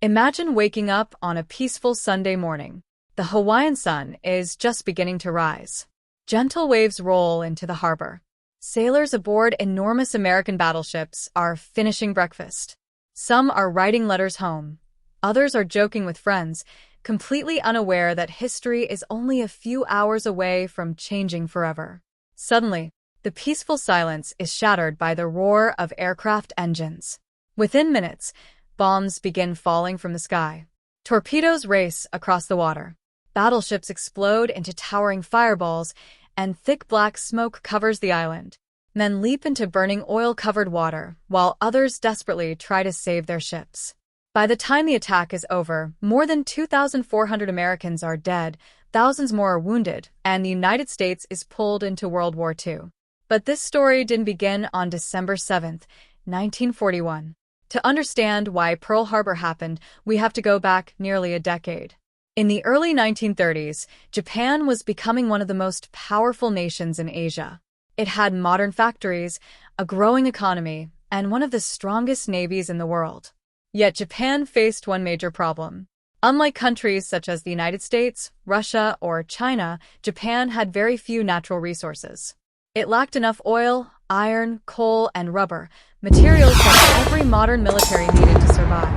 Imagine waking up on a peaceful Sunday morning. The Hawaiian sun is just beginning to rise. Gentle waves roll into the harbor. Sailors aboard enormous American battleships are finishing breakfast. Some are writing letters home. Others are joking with friends, completely unaware that history is only a few hours away from changing forever. Suddenly, the peaceful silence is shattered by the roar of aircraft engines. Within minutes, bombs begin falling from the sky. Torpedoes race across the water. Battleships explode into towering fireballs, and thick black smoke covers the island. Men leap into burning oil-covered water, while others desperately try to save their ships. By the time the attack is over, more than 2,400 Americans are dead, thousands more are wounded, and the United States is pulled into World War II. But this story didn't begin on December 7, 1941. To understand why Pearl Harbor happened, we have to go back nearly a decade. In the early 1930s, Japan was becoming one of the most powerful nations in Asia. It had modern factories, a growing economy, and one of the strongest navies in the world. Yet Japan faced one major problem. Unlike countries such as the United States, Russia, or China, Japan had very few natural resources. It lacked enough oil, iron, coal, and rubber, materials that every modern military needed to survive.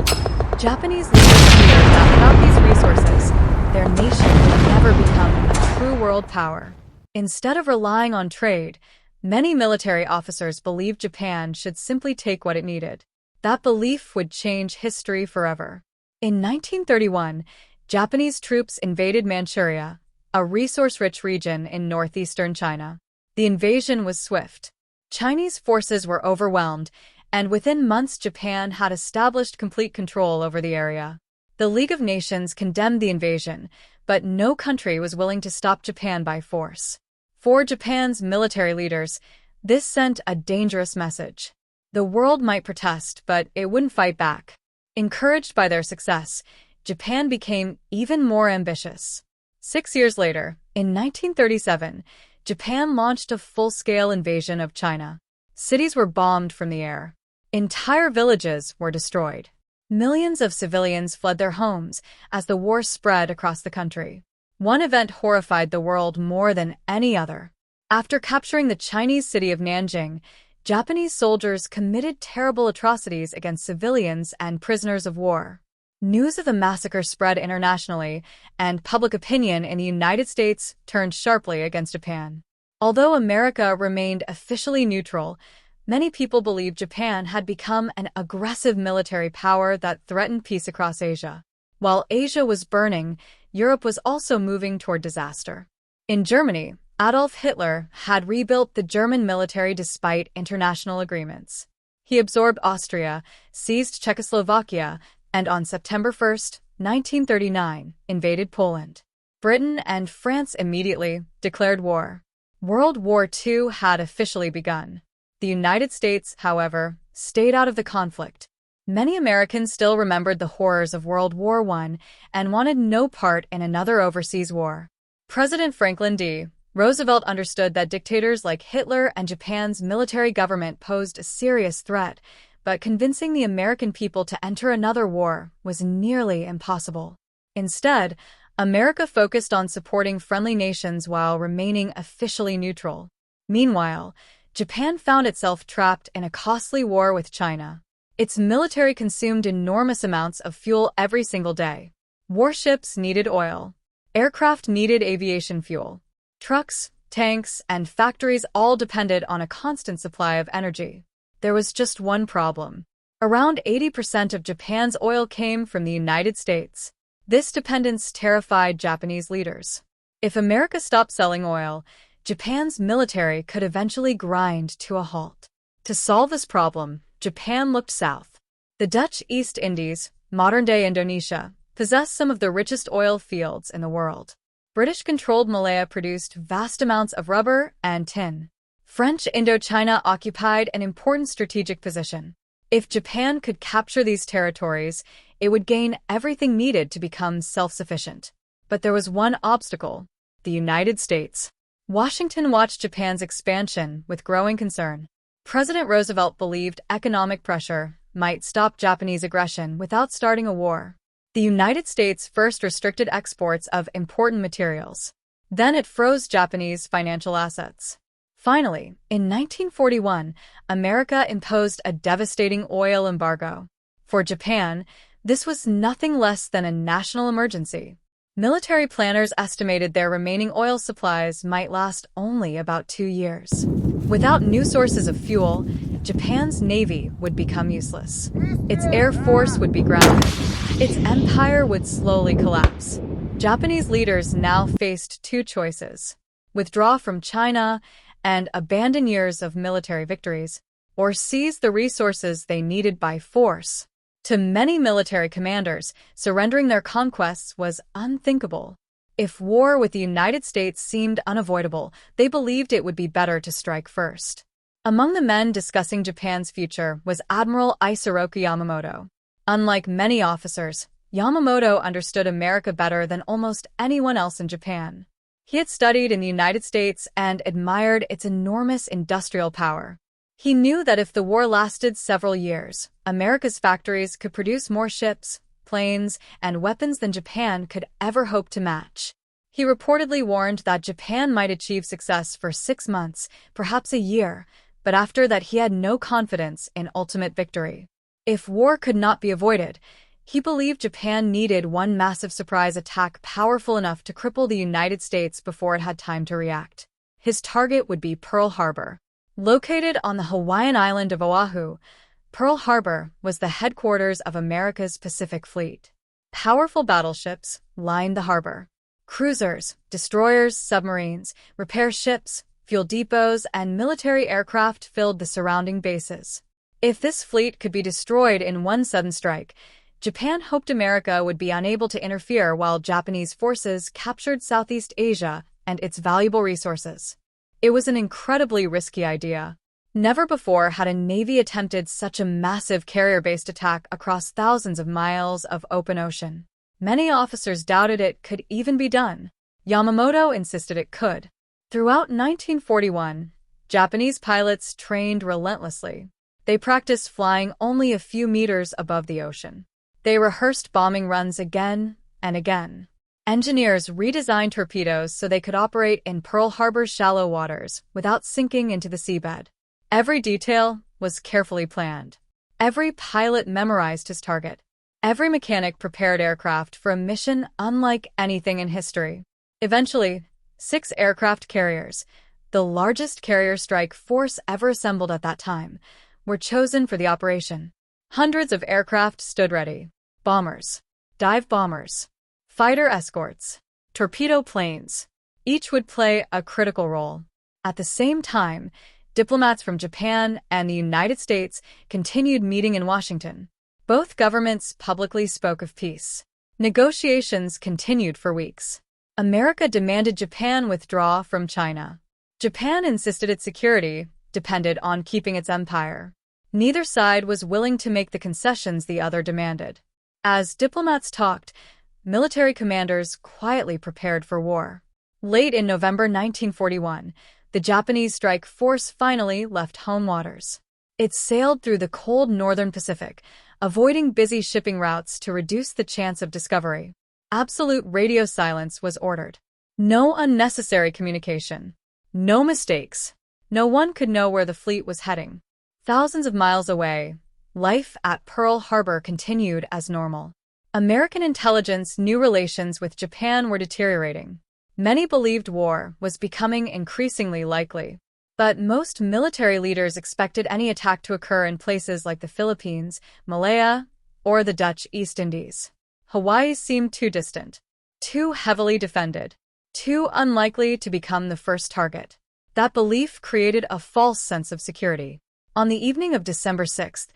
Japanese leaders feared that without these resources, their nation would never become a true world power. Instead of relying on trade, many military officers believed Japan should simply take what it needed. That belief would change history forever. In 1931, Japanese troops invaded Manchuria, a resource-rich region in northeastern China. The invasion was swift. Chinese forces were overwhelmed, and within months Japan had established complete control over the area. The League of Nations condemned the invasion, but no country was willing to stop Japan by force. For Japan's military leaders, this sent a dangerous message. The world might protest, but it wouldn't fight back. Encouraged by their success, Japan became even more ambitious. 6 years later, in 1937, Japan launched a full-scale invasion of China. Cities were bombed from the air. Entire villages were destroyed. Millions of civilians fled their homes as the war spread across the country. One event horrified the world more than any other. After capturing the Chinese city of Nanjing, Japanese soldiers committed terrible atrocities against civilians and prisoners of war. News of the massacre spread internationally, and public opinion in the United States turned sharply against Japan. Although America remained officially neutral, many people believed Japan had become an aggressive military power that threatened peace across Asia. While Asia was burning, Europe was also moving toward disaster. In Germany, Adolf Hitler had rebuilt the German military despite international agreements. He absorbed Austria, seized Czechoslovakia, and on September 1, 1939, invaded Poland. Britain and France immediately declared war. World War II had officially begun. The United States, however, stayed out of the conflict. Many Americans still remembered the horrors of World War I and wanted no part in another overseas war. President Franklin D. Roosevelt understood that dictators like Hitler and Japan's military government posed a serious threat, but convincing the American people to enter another war was nearly impossible. Instead, America focused on supporting friendly nations while remaining officially neutral. Meanwhile, Japan found itself trapped in a costly war with China. Its military consumed enormous amounts of fuel every single day. Warships needed oil. Aircraft needed aviation fuel. Trucks, tanks, and factories all depended on a constant supply of energy. There was just one problem. Around 80% of Japan's oil came from the United States. This dependence terrified Japanese leaders. If America stopped selling oil, Japan's military could eventually grind to a halt. To solve this problem, Japan looked south. The Dutch East Indies, modern-day Indonesia, possessed some of the richest oil fields in the world. British-controlled Malaya produced vast amounts of rubber and tin. French Indochina occupied an important strategic position. If Japan could capture these territories, it would gain everything needed to become self-sufficient. But there was one obstacle: the United States. Washington watched Japan's expansion with growing concern. President Roosevelt believed economic pressure, might stop Japanese aggression without starting a war. The United States first restricted exports of important materials. Then it froze Japanese financial assets. Finally, in 1941, America imposed a devastating oil embargo. For Japan, this was nothing less than a national emergency. Military planners estimated their remaining oil supplies might last only about 2 years. Without new sources of fuel, Japan's navy would become useless. Its air force would be grounded. Its empire would slowly collapse. Japanese leaders now faced two choices: withdraw from China and abandon years of military victories, or seize the resources they needed by force. To many military commanders, surrendering their conquests was unthinkable. If war with the United States seemed unavoidable, they believed it would be better to strike first. Among the men discussing Japan's future was Admiral Isoroku Yamamoto. Unlike many officers, Yamamoto understood America better than almost anyone else in Japan. He had studied in the United States and admired its enormous industrial power. He knew that if the war lasted several years, America's factories could produce more ships, planes, and weapons than Japan could ever hope to match. He reportedly warned that Japan might achieve success for 6 months, perhaps a year, but after that he had no confidence in ultimate victory. If war could not be avoided, he believed Japan needed one massive surprise attack powerful enough to cripple the United States before it had time to react. His target would be Pearl Harbor. Located on the Hawaiian island of Oahu, Pearl Harbor was the headquarters of America's Pacific Fleet. Powerful battleships lined the harbor. Cruisers, destroyers, submarines, repair ships, fuel depots, and military aircraft filled the surrounding bases. If this fleet could be destroyed in one sudden strike, Japan hoped America would be unable to interfere while Japanese forces captured Southeast Asia and its valuable resources. It was an incredibly risky idea. Never before had a navy attempted such a massive carrier-based attack across thousands of miles of open ocean. Many officers doubted it could even be done. Yamamoto insisted it could. Throughout 1941, Japanese pilots trained relentlessly. They practiced flying only a few meters above the ocean. They rehearsed bombing runs again and again. Engineers redesigned torpedoes so they could operate in Pearl Harbor's shallow waters without sinking into the seabed. Every detail was carefully planned. Every pilot memorized his target. Every mechanic prepared aircraft for a mission unlike anything in history. Eventually, 6 aircraft carriers, the largest carrier strike force ever assembled at that time, were chosen for the operation. Hundreds of aircraft stood ready: bombers, dive bombers, fighter escorts, torpedo planes. Each would play a critical role. At the same time, diplomats from Japan and the United States continued meeting in Washington. Both governments publicly spoke of peace. Negotiations continued for weeks. America demanded Japan withdraw from China. Japan insisted its security depended on keeping its empire. Neither side was willing to make the concessions the other demanded. As diplomats talked, military commanders quietly prepared for war. Late in November 1941, the Japanese strike force finally left home waters. It sailed through the cold northern Pacific, avoiding busy shipping routes to reduce the chance of discovery. Absolute radio silence was ordered. No unnecessary communication. No mistakes. No one could know where the fleet was heading. Thousands of miles away, life at Pearl Harbor continued as normal. American intelligence knew relations with Japan were deteriorating. Many believed war was becoming increasingly likely. But most military leaders expected any attack to occur in places like the Philippines, Malaya, or the Dutch East Indies. Hawaii seemed too distant, too heavily defended, too unlikely to become the first target. That belief created a false sense of security. On the evening of December 6th,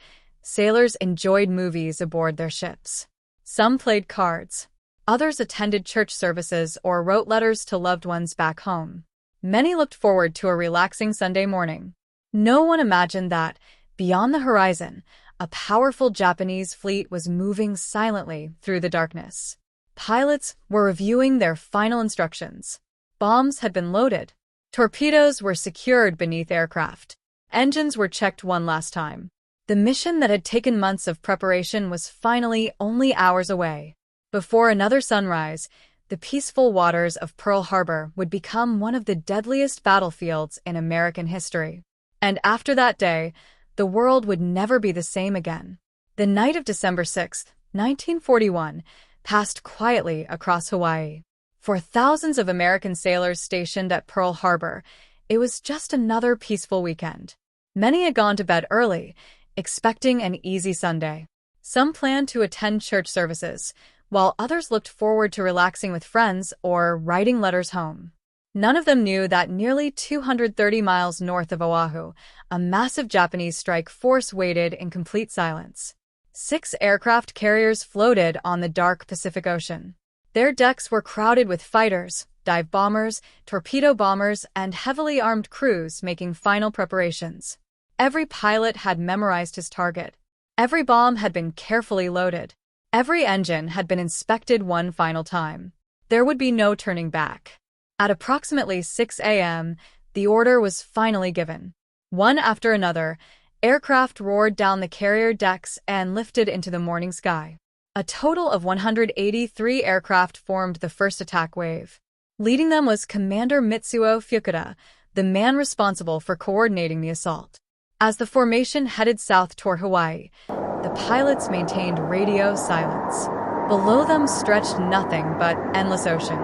sailors enjoyed movies aboard their ships. Some played cards. Others attended church services or wrote letters to loved ones back home. Many looked forward to a relaxing Sunday morning. No one imagined that, beyond the horizon, a powerful Japanese fleet was moving silently through the darkness. Pilots were reviewing their final instructions. Bombs had been loaded. Torpedoes were secured beneath aircraft. Engines were checked one last time. The mission that had taken months of preparation was finally only hours away. Before another sunrise, the peaceful waters of Pearl Harbor would become one of the deadliest battlefields in American history. And after that day, the world would never be the same again. The night of December 6, 1941, passed quietly across Hawaii. For thousands of American sailors stationed at Pearl Harbor, it was just another peaceful weekend. Many had gone to bed early, expecting an easy Sunday. Some planned to attend church services, while others looked forward to relaxing with friends or writing letters home. None of them knew that nearly 230 miles north of Oahu, a massive Japanese strike force waited in complete silence. 6 aircraft carriers floated on the dark Pacific Ocean. Their decks were crowded with fighters, dive bombers, torpedo bombers, and heavily armed crews making final preparations. Every pilot had memorized his target. Every bomb had been carefully loaded. Every engine had been inspected one final time. There would be no turning back. At approximately 6 a.m., the order was finally given. One after another, aircraft roared down the carrier decks and lifted into the morning sky. A total of 183 aircraft formed the first attack wave. Leading them was Commander Mitsuo Fukuda, the man responsible for coordinating the assault. As the formation headed south toward Hawaii, the pilots maintained radio silence. Below them stretched nothing but endless ocean.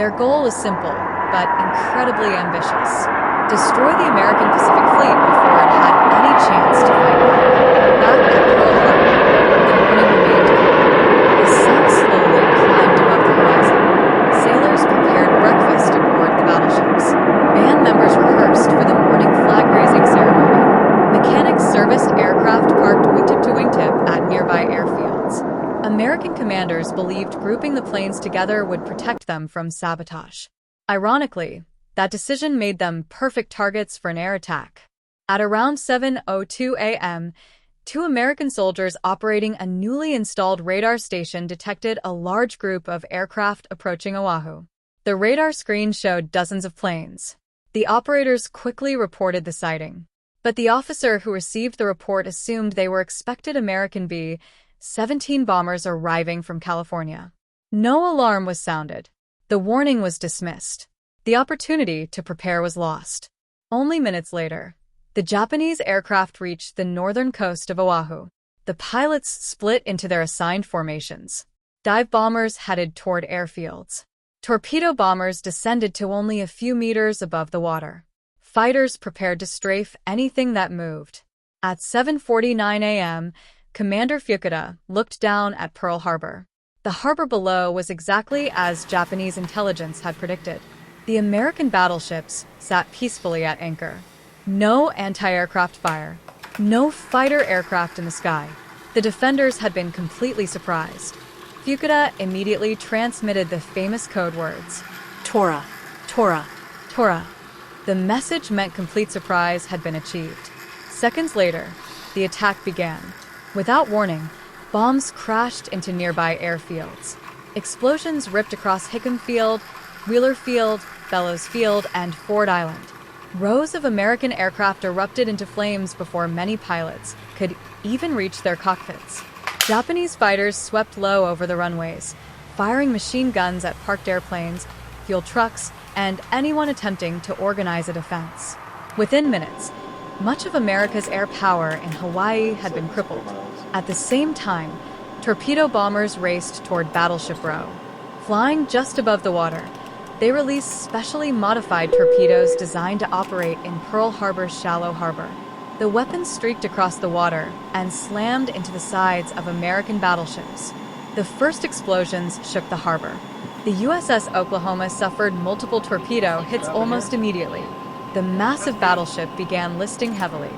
Their goal was simple, but incredibly ambitious: destroy the American Pacific Fleet before it had any chance to fight back. Back at Pearl Harbor, the morning remained calm. The sun slowly climbed above the horizon. Sailors prepared breakfast aboard the battleships. Band members rehearsed for the morning flag-raising ceremony. Mechanics serviced aircraft parked wingtip to wingtip at nearby airfields. American commanders believed grouping the planes together would protect them from sabotage. Ironically, that decision made them perfect targets for an air attack. At around 7:02 a.m., 2 American soldiers operating a newly installed radar station detected a large group of aircraft approaching Oahu. The radar screen showed dozens of planes. The operators quickly reported the sighting. But the officer who received the report assumed they were expected American B-17 bombers arriving from California. No alarm was sounded. The warning was dismissed. The opportunity to prepare was lost. Only minutes later, the Japanese aircraft reached the northern coast of Oahu. The pilots split into their assigned formations. Dive bombers headed toward airfields. Torpedo bombers descended to only a few meters above the water. Fighters prepared to strafe anything that moved. At 7:49 a.m., Commander Fukuda looked down at Pearl Harbor. The harbor below was exactly as Japanese intelligence had predicted. The American battleships sat peacefully at anchor. No anti-aircraft fire. No fighter aircraft in the sky. The defenders had been completely surprised. Fukuda immediately transmitted the famous code words, "Tora, Tora, Tora." The message meant complete surprise had been achieved. Seconds later, the attack began. Without warning, bombs crashed into nearby airfields. Explosions ripped across Hickam Field, Wheeler Field, Bellows Field, and Ford Island. Rows of American aircraft erupted into flames before many pilots could even reach their cockpits. Japanese fighters swept low over the runways, firing machine guns at parked airplanes, fuel trucks, and anyone attempting to organize a defense. Within minutes, much of America's air power in Hawaii had been crippled. At the same time, torpedo bombers raced toward Battleship Row. Flying just above the water, they released specially modified torpedoes designed to operate in Pearl Harbor's shallow harbor. The weapons streaked across the water and slammed into the sides of American battleships. The first explosions shook the harbor. The USS Oklahoma suffered multiple torpedo hits almost immediately. The massive battleship began listing heavily.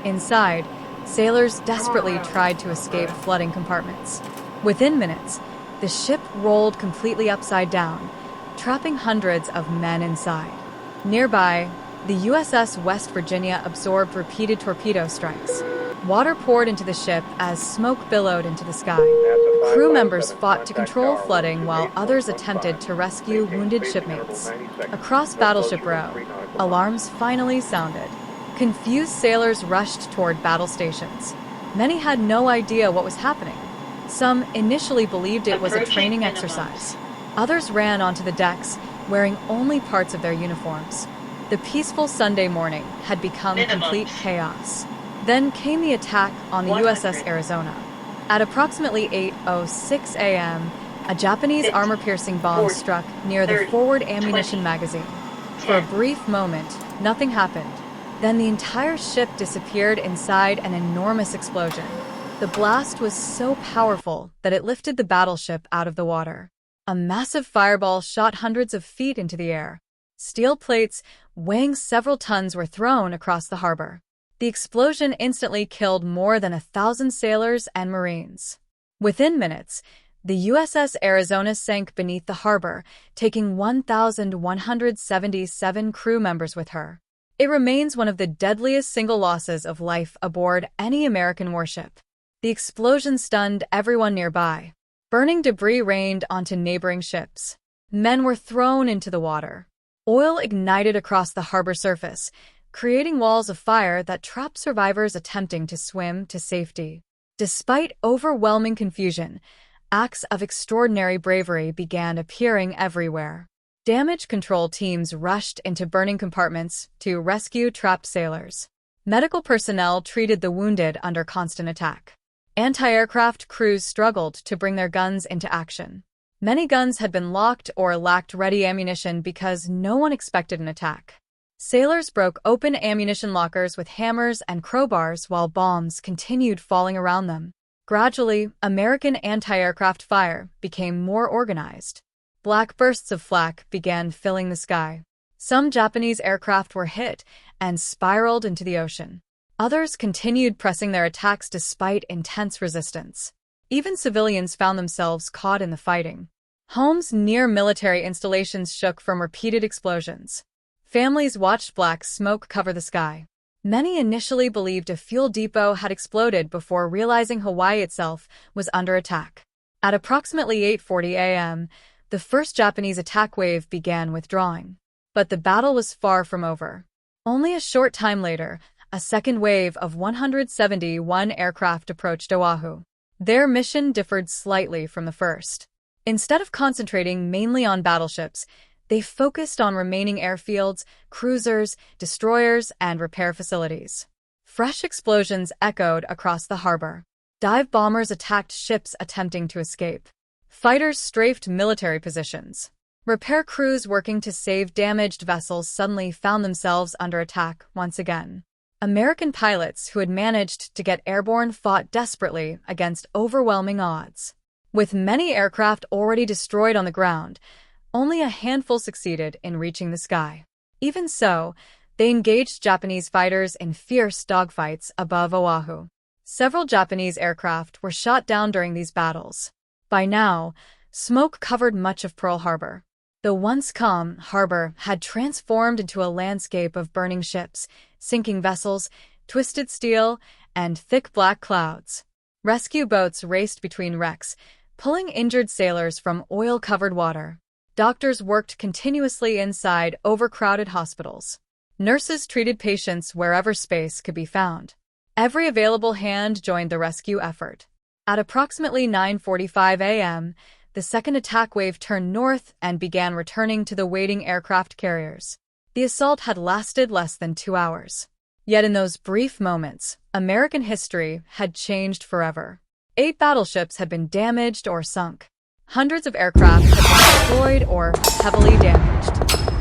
Inside, sailors desperately tried to escape flooding compartments. Within minutes, the ship rolled completely upside down, trapping hundreds of men inside. Nearby, the USS West Virginia absorbed repeated torpedo strikes. Water poured into the ship as smoke billowed into the sky. Crew members fought to control flooding while others attempted to rescue wounded shipmates. Across Battleship Row, alarms finally sounded. Confused sailors rushed toward battle stations. Many had no idea what was happening. Some initially believed it was a Approaching training minimums. exercise. Others ran onto the decks, wearing only parts of their uniforms. The peaceful Sunday morning had become complete Minimums. chaos. Then came the attack on the 100. USS Arizona. At approximately 8:06 a.m., a Japanese 50, armor-piercing bomb 40, struck near the 30, forward ammunition 20, magazine. For a 10. brief moment, nothing happened. Then the entire ship disappeared inside an enormous explosion. The blast was so powerful that it lifted the battleship out of the water. A massive fireball shot hundreds of feet into the air. Steel plates weighing several tons were thrown across the harbor. The explosion instantly killed more than 1,000 sailors and Marines. Within minutes, the USS Arizona sank beneath the harbor, taking 1,177 crew members with her. It remains one of the deadliest single losses of life aboard any American warship. The explosion stunned everyone nearby. Burning debris rained onto neighboring ships. Men were thrown into the water. Oil ignited across the harbor surface, creating walls of fire that trapped survivors attempting to swim to safety. Despite overwhelming confusion, acts of extraordinary bravery began appearing everywhere. Damage control teams rushed into burning compartments to rescue trapped sailors. Medical personnel treated the wounded under constant attack. Anti-aircraft crews struggled to bring their guns into action. Many guns had been locked or lacked ready ammunition because no one expected an attack. Sailors broke open ammunition lockers with hammers and crowbars while bombs continued falling around them. Gradually, American anti-aircraft fire became more organized. Black bursts of flak began filling the sky. Some Japanese aircraft were hit and spiraled into the ocean. Others continued pressing their attacks despite intense resistance. Even civilians found themselves caught in the fighting. Homes near military installations shook from repeated explosions. Families watched black smoke cover the sky. Many initially believed a fuel depot had exploded before realizing Hawaii itself was under attack. At approximately 8:40 a.m., the first Japanese attack wave began withdrawing. But the battle was far from over. Only a short time later, a second wave of 171 aircraft approached Oahu. Their mission differed slightly from the first. Instead of concentrating mainly on battleships, they focused on remaining airfields, cruisers, destroyers, and repair facilities. Fresh explosions echoed across the harbor. Dive bombers attacked ships attempting to escape. Fighters strafed military positions. Repair crews working to save damaged vessels suddenly found themselves under attack once again. American pilots who had managed to get airborne fought desperately against overwhelming odds. With many aircraft already destroyed on the ground, only a handful succeeded in reaching the sky. Even so, they engaged Japanese fighters in fierce dogfights above Oahu. Several Japanese aircraft were shot down during these battles. By now, smoke covered much of Pearl Harbor. The once calm harbor had transformed into a landscape of burning ships, sinking vessels, twisted steel, and thick black clouds. Rescue boats raced between wrecks, pulling injured sailors from oil-covered water. Doctors worked continuously inside overcrowded hospitals. Nurses treated patients wherever space could be found. Every available hand joined the rescue effort. At approximately 9:45 a.m., the second attack wave turned north and began returning to the waiting aircraft carriers. The assault had lasted less than 2 hours. Yet in those brief moments, American history had changed forever. 8 battleships had been damaged or sunk. Hundreds of aircraft had been destroyed or heavily damaged.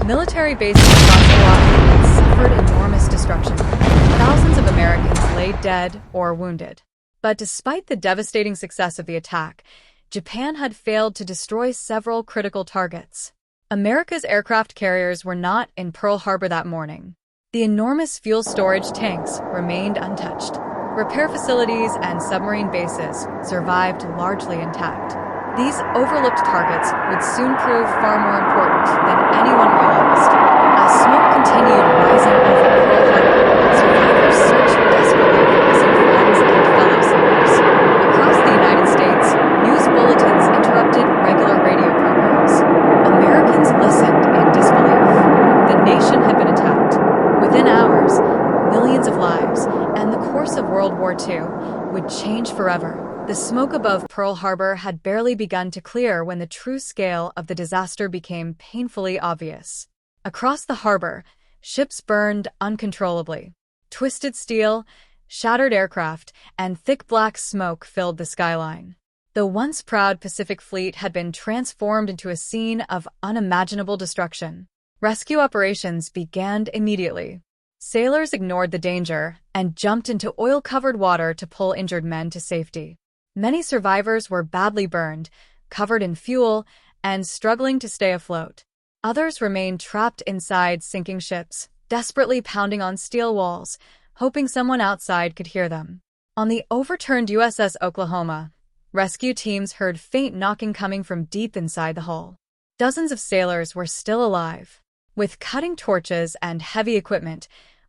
Military bases across Oahu had suffered enormous destruction. Thousands of Americans lay dead or wounded. But despite the devastating success of the attack, Japan had failed to destroy several critical targets. America's aircraft carriers were not in Pearl Harbor that morning. The enormous fuel storage tanks remained untouched. Repair facilities and submarine bases survived largely intact. These overlooked targets would soon prove far more important than anyone realized. As smoke continued rising over Pearl Harbor, survivors searched desperately for missing friends and fellow sailors. Across the United States, news bulletins interrupted regular radio programs. Americans listened in disbelief. The nation had been attacked. Within hours, millions of lives, and the course of World War II would change forever. The smoke above Pearl Harbor had barely begun to clear when the true scale of the disaster became painfully obvious. Across the harbor, ships burned uncontrollably. Twisted steel, shattered aircraft, and thick black smoke filled the skyline. The once proud Pacific Fleet had been transformed into a scene of unimaginable destruction. Rescue operations began immediately. Sailors ignored the danger and jumped into oil-covered water to pull injured men to safety. Many survivors were badly burned, covered in fuel, and struggling to stay afloat. Others remained trapped inside sinking ships, desperately pounding on steel walls, hoping someone outside could hear them. On the overturned USS Oklahoma, rescue teams heard faint knocking coming from deep inside the hull. Dozens of sailors were still alive. With cutting torches and heavy equipment,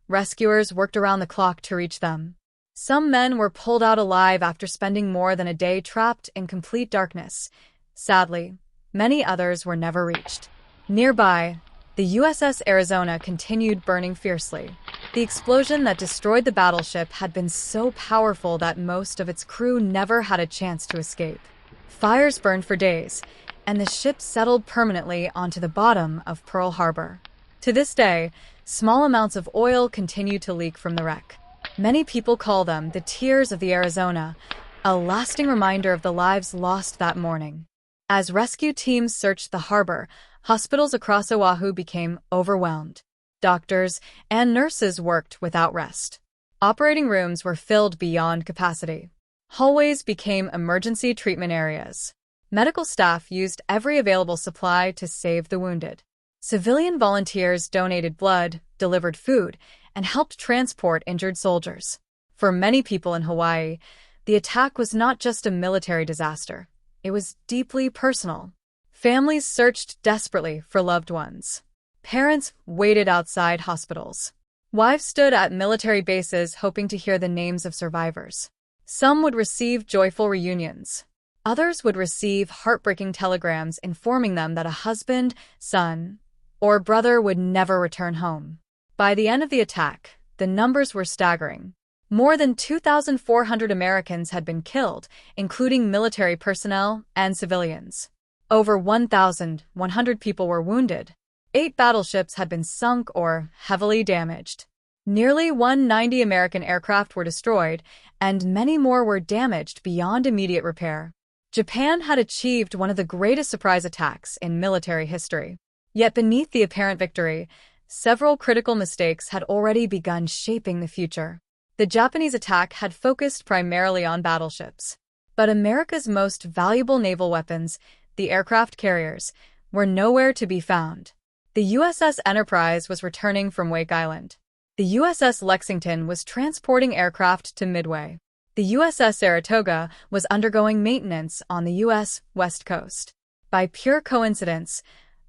rescuers worked around the clock to reach them. Some men were pulled out alive after spending more than a day trapped in complete darkness. Sadly, many others were never reached. Nearby, the USS Arizona continued burning fiercely. The explosion that destroyed the battleship had been so powerful that most of its crew never had a chance to escape. Fires burned for days, and the ship settled permanently onto the bottom of Pearl Harbor. To this day, small amounts of oil continue to leak from the wreck. Many people call them the tears of the Arizona, a lasting reminder of the lives lost that morning. As rescue teams searched the harbor, hospitals across Oahu became overwhelmed. Doctors and nurses worked without rest. Operating rooms were filled beyond capacity. Hallways became emergency treatment areas. Medical staff used every available supply to save the wounded. Civilian volunteers donated blood, delivered food, and helped transport injured soldiers. For many people in Hawaii, the attack was not just a military disaster. It was deeply personal. Families searched desperately for loved ones. Parents waited outside hospitals. Wives stood at military bases hoping to hear the names of survivors. Some would receive joyful reunions. Others would receive heartbreaking telegrams informing them that a husband, son, or brother would never return home. By the end of the attack, the numbers were staggering. More than 2,400 Americans had been killed, including military personnel and civilians. Over 1,100 people were wounded. 8 battleships had been sunk or heavily damaged. Nearly 190 American aircraft were destroyed, and many more were damaged beyond immediate repair. Japan had achieved one of the greatest surprise attacks in military history. Yet beneath the apparent victory, several critical mistakes had already begun shaping the future. The Japanese attack had focused primarily on battleships. But America's most valuable naval weapons, the aircraft carriers, were nowhere to be found. The USS Enterprise was returning from Wake Island. The USS Lexington was transporting aircraft to Midway. The USS Saratoga was undergoing maintenance on the U.S. West Coast. By pure coincidence,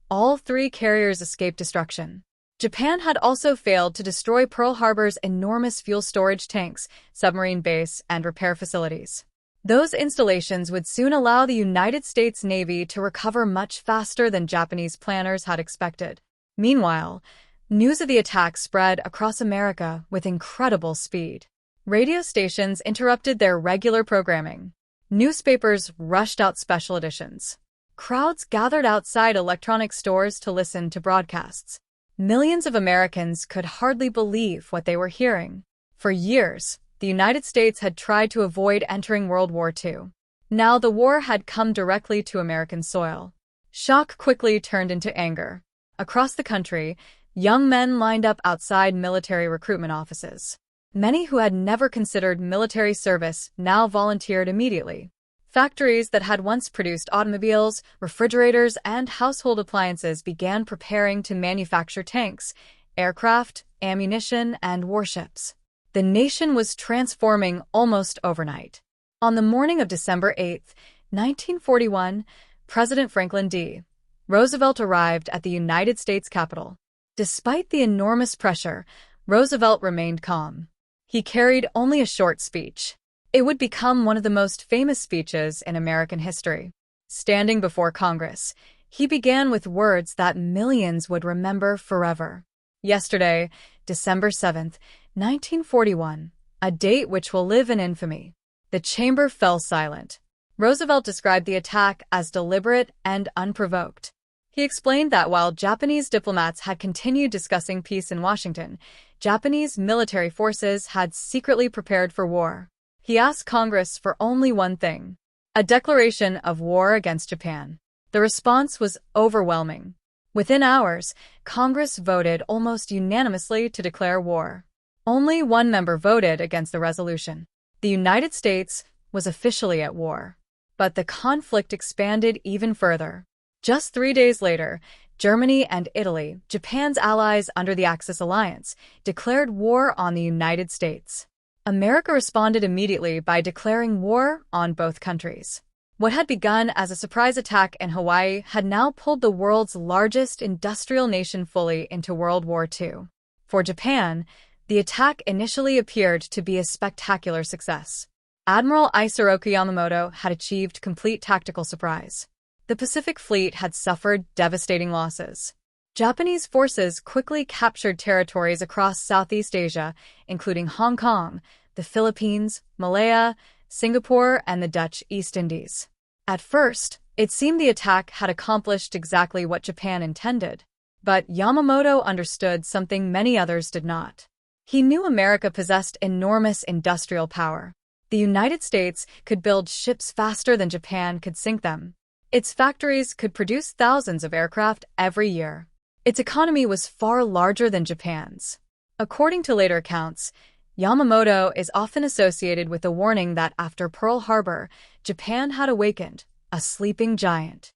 all 3 carriers escaped destruction. Japan had also failed to destroy Pearl Harbor's enormous fuel storage tanks, submarine base, and repair facilities. Those installations would soon allow the United States Navy to recover much faster than Japanese planners had expected. Meanwhile, news of the attack spread across America with incredible speed. Radio stations interrupted their regular programming. Newspapers rushed out special editions. Crowds gathered outside electronic stores to listen to broadcasts. Millions of Americans could hardly believe what they were hearing. For years, the United States had tried to avoid entering World War II. Now the war had come directly to American soil. Shock quickly turned into anger. Across the country, young men lined up outside military recruitment offices. Many who had never considered military service now volunteered immediately. Factories that had once produced automobiles, refrigerators, and household appliances began preparing to manufacture tanks, aircraft, ammunition, and warships. The nation was transforming almost overnight. On the morning of December 8, 1941, President Franklin D. Roosevelt arrived at the United States Capitol. Despite the enormous pressure, Roosevelt remained calm. He carried only a short speech. It would become one of the most famous speeches in American history. Standing before Congress, he began with words that millions would remember forever. Yesterday, December 7, 1941, a date which will live in infamy. The chamber fell silent. Roosevelt described the attack as deliberate and unprovoked. He explained that while Japanese diplomats had continued discussing peace in Washington, Japanese military forces had secretly prepared for war. He asked Congress for only one thing: a declaration of war against Japan. The response was overwhelming. Within hours, Congress voted almost unanimously to declare war. Only one member voted against the resolution. The United States was officially at war. But the conflict expanded even further. Just 3 days later, Germany and Italy, Japan's allies under the Axis alliance, declared war on the United States. America responded immediately by declaring war on both countries. What had begun as a surprise attack in Hawaii had now pulled the world's largest industrial nation fully into World War II. For Japan, the attack initially appeared to be a spectacular success. Admiral Isoroku Yamamoto had achieved complete tactical surprise. The Pacific Fleet had suffered devastating losses. Japanese forces quickly captured territories across Southeast Asia, including Hong Kong, the Philippines, Malaya, Singapore, and the Dutch East Indies. At first, it seemed the attack had accomplished exactly what Japan intended. But Yamamoto understood something many others did not. He knew America possessed enormous industrial power. The United States could build ships faster than Japan could sink them. Its factories could produce thousands of aircraft every year. Its economy was far larger than Japan's. According to later accounts, Yamamoto is often associated with the warning that after Pearl Harbor, Japan had awakened, a sleeping giant.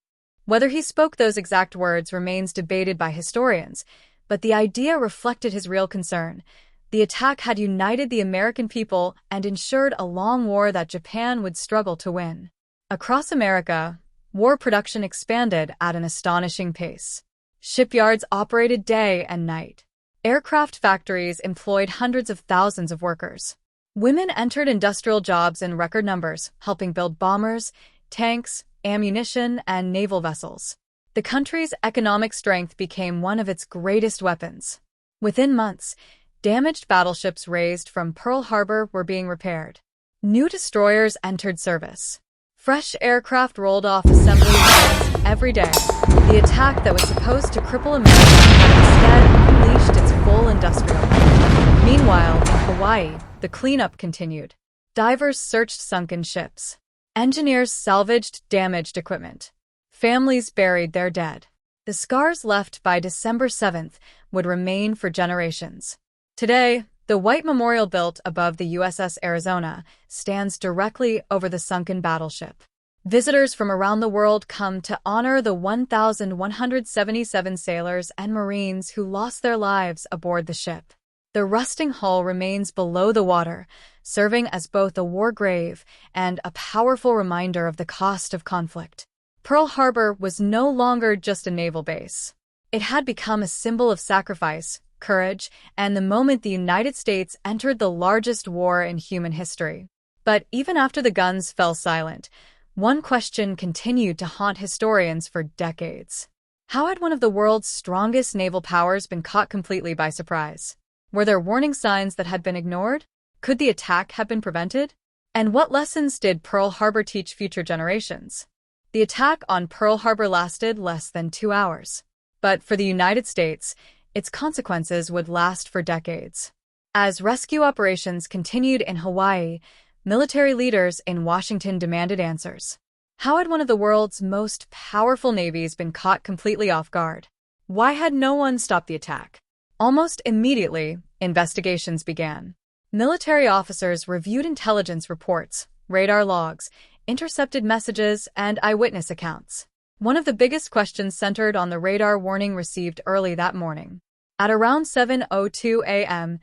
Whether he spoke those exact words remains debated by historians, but the idea reflected his real concern. The attack had united the American people and ensured a long war that Japan would struggle to win. Across America, war production expanded at an astonishing pace. Shipyards operated day and night. Aircraft factories employed hundreds of thousands of workers. Women entered industrial jobs in record numbers, helping build bombers, tanks, ammunition, and naval vessels. The country's economic strength became one of its greatest weapons. Within months, damaged battleships raised from Pearl Harbor were being repaired. New destroyers entered service. Fresh aircraft rolled off assembly lines every day. The attack that was supposed to cripple America had instead unleashed its full industrial might. Meanwhile, in Hawaii, the cleanup continued. Divers searched sunken ships. Engineers salvaged damaged equipment. Families buried their dead. The scars left by December 7th would remain for generations. Today, the white memorial built above the USS Arizona stands directly over the sunken battleship. Visitors from around the world come to honor the 1,177 sailors and Marines who lost their lives aboard the ship. The rusting hull remains below the water, serving as both a war grave and a powerful reminder of the cost of conflict. Pearl Harbor was no longer just a naval base. It had become a symbol of sacrifice, courage, and the moment the United States entered the largest war in human history. But even after the guns fell silent, one question continued to haunt historians for decades. How had one of the world's strongest naval powers been caught completely by surprise? Were there warning signs that had been ignored? Could the attack have been prevented? And what lessons did Pearl Harbor teach future generations? The attack on Pearl Harbor lasted less than 2 hours. But for the United States, its consequences would last for decades. As rescue operations continued in Hawaii, military leaders in Washington demanded answers. How had one of the world's most powerful navies been caught completely off guard? Why had no one stopped the attack? Almost immediately, investigations began. Military officers reviewed intelligence reports, radar logs, intercepted messages, and eyewitness accounts. One of the biggest questions centered on the radar warning received early that morning. At around 7:02 a.m.,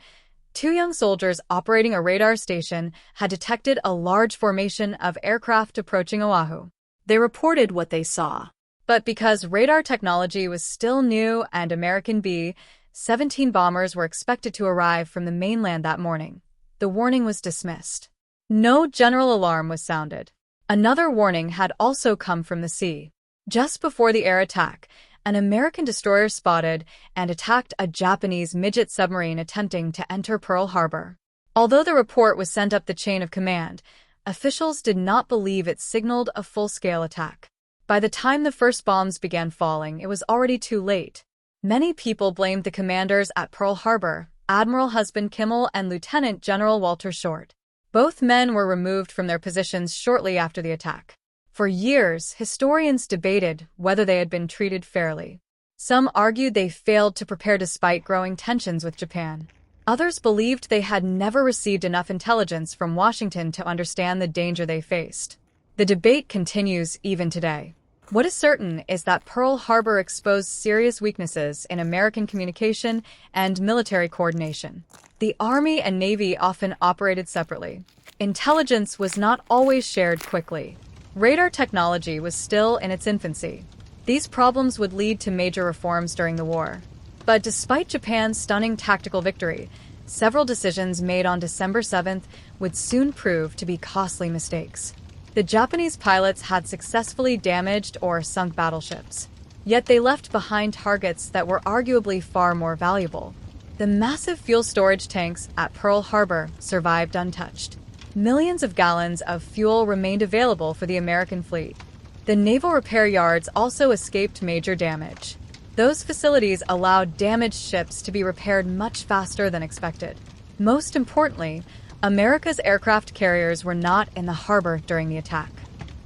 2 young soldiers operating a radar station had detected a large formation of aircraft approaching Oahu. They reported what they saw. But because radar technology was still new and American B-17 bombers were expected to arrive from the mainland that morning, the warning was dismissed. No general alarm was sounded. Another warning had also come from the sea. Just before the air attack, an American destroyer spotted and attacked a Japanese midget submarine attempting to enter Pearl Harbor. Although the report was sent up the chain of command, Officials did not believe it signaled a full-scale attack. By the time the first bombs began falling, it was already too late. Many people blamed the commanders at Pearl Harbor, Admiral Husband Kimmel and Lieutenant General Walter Short. Both men were removed from their positions shortly after the attack. For years, historians debated whether they had been treated fairly. Some argued they failed to prepare despite growing tensions with Japan. Others believed they had never received enough intelligence from Washington to understand the danger they faced. The debate continues even today. What is certain is that Pearl Harbor exposed serious weaknesses in American communication and military coordination. The Army and Navy often operated separately. Intelligence was not always shared quickly. Radar technology was still in its infancy. These problems would lead to major reforms during the war. But despite Japan's stunning tactical victory, several decisions made on December 7th would soon prove to be costly mistakes. The Japanese pilots had successfully damaged or sunk battleships. Yet they left behind targets that were arguably far more valuable. The massive fuel storage tanks at Pearl Harbor survived untouched. Millions of gallons of fuel remained available for the American fleet. The naval repair yards also escaped major damage. Those facilities allowed damaged ships to be repaired much faster than expected. Most importantly, America's aircraft carriers were not in the harbor during the attack.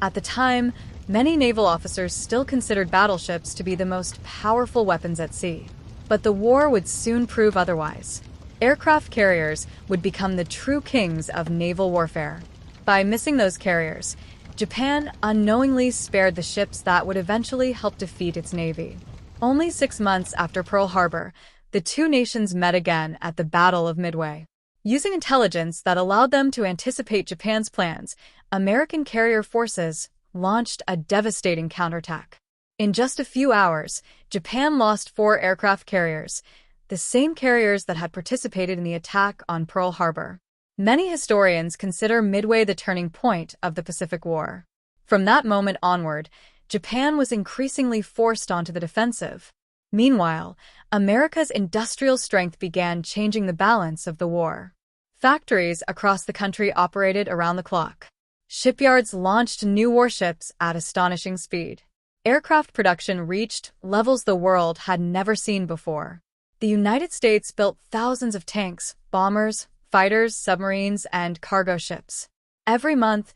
At the time, many naval officers still considered battleships to be the most powerful weapons at sea. But the war would soon prove otherwise. Aircraft carriers would become the true kings of naval warfare. By missing those carriers, Japan unknowingly spared the ships that would eventually help defeat its navy. Only 6 months after Pearl Harbor, the two nations met again at the Battle of Midway. Using intelligence that allowed them to anticipate Japan's plans, American carrier forces launched a devastating counterattack. In just a few hours, Japan lost 4 aircraft carriers, the same carriers that had participated in the attack on Pearl Harbor. Many historians consider Midway the turning point of the Pacific War. From that moment onward, Japan was increasingly forced onto the defensive. Meanwhile, America's industrial strength began changing the balance of the war. Factories across the country operated around the clock. Shipyards launched new warships at astonishing speed. Aircraft production reached levels the world had never seen before. The United States built thousands of tanks, bombers, fighters, submarines, and cargo ships. Every month,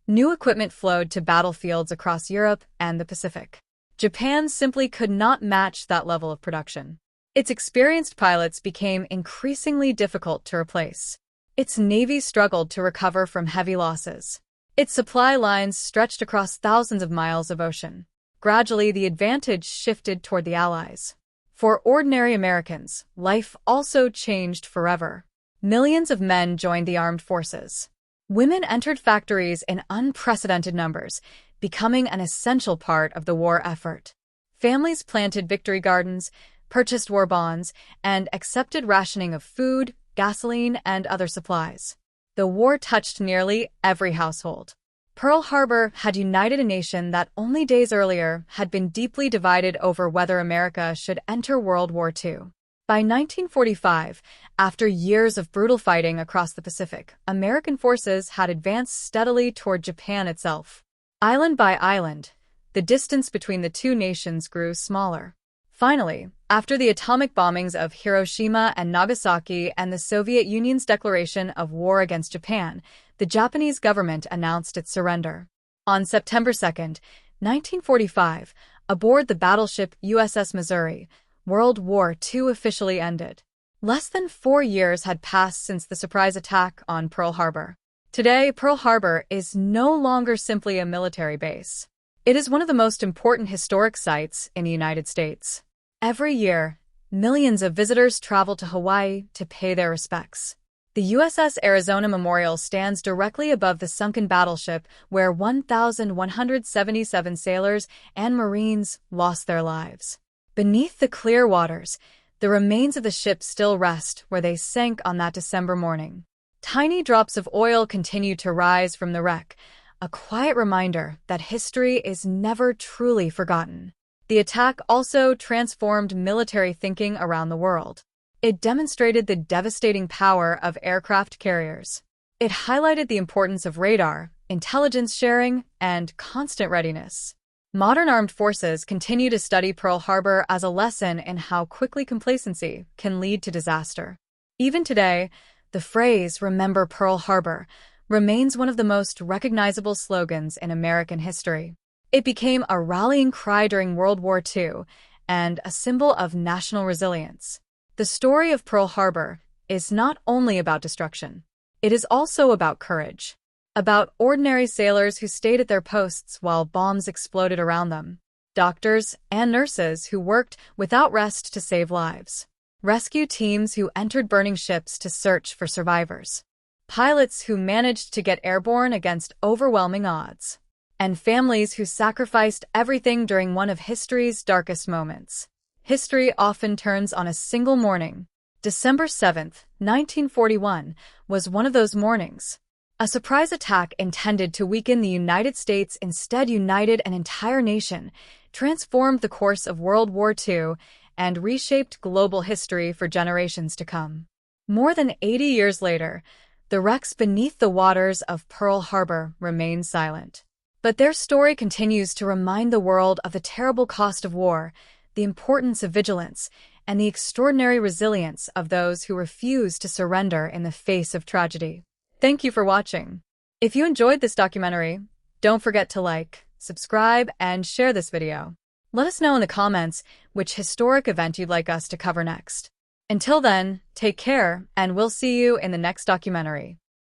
new equipment flowed to battlefields across Europe and the Pacific. Japan simply could not match that level of production. Its experienced pilots became increasingly difficult to replace. Its navy struggled to recover from heavy losses. Its supply lines stretched across thousands of miles of ocean. Gradually, the advantage shifted toward the Allies. For ordinary Americans, life also changed forever. Millions of men joined the armed forces. Women entered factories in unprecedented numbers, becoming an essential part of the war effort. Families planted victory gardens, purchased war bonds, and accepted rationing of food, gasoline, and other supplies. The war touched nearly every household. Pearl Harbor had united a nation that only days earlier had been deeply divided over whether America should enter World War II. By 1945, after years of brutal fighting across the Pacific, American forces had advanced steadily toward Japan itself. Island by island, the distance between the two nations grew smaller. Finally, after the atomic bombings of Hiroshima and Nagasaki and the Soviet Union's declaration of war against Japan, the Japanese government announced its surrender. On September 2, 1945, aboard the battleship USS Missouri, World War II officially ended. Less than 4 years had passed since the surprise attack on Pearl Harbor. Today, Pearl Harbor is no longer simply a military base. It is one of the most important historic sites in the United States. Every year, millions of visitors travel to Hawaii to pay their respects. The USS Arizona Memorial stands directly above the sunken battleship where 1,177 sailors and Marines lost their lives. Beneath the clear waters, the remains of the ship still rest where they sank on that December morning. Tiny drops of oil continue to rise from the wreck, a quiet reminder that history is never truly forgotten. The attack also transformed military thinking around the world. It demonstrated the devastating power of aircraft carriers. It highlighted the importance of radar, intelligence sharing, and constant readiness. Modern armed forces continue to study Pearl Harbor as a lesson in how quickly complacency can lead to disaster. Even today, the phrase "Remember Pearl Harbor" remains one of the most recognizable slogans in American history. It became a rallying cry during World War II and a symbol of national resilience. The story of Pearl Harbor is not only about destruction. It is also about courage, about ordinary sailors who stayed at their posts while bombs exploded around them, doctors and nurses who worked without rest to save lives, rescue teams who entered burning ships to search for survivors, pilots who managed to get airborne against overwhelming odds, and families who sacrificed everything during one of history's darkest moments. History often turns on a single morning. December 7th, 1941, was one of those mornings. A surprise attack intended to weaken the United States instead united an entire nation, transformed the course of World War II, and reshaped global history for generations to come. More than 80 years later, the wrecks beneath the waters of Pearl Harbor remain silent. But their story continues to remind the world of the terrible cost of war, the importance of vigilance, and the extraordinary resilience of those who refuse to surrender in the face of tragedy. Thank you for watching. If you enjoyed this documentary, don't forget to like, subscribe, and share this video. Let us know in the comments which historic event you'd like us to cover next. Until then, take care, and we'll see you in the next documentary.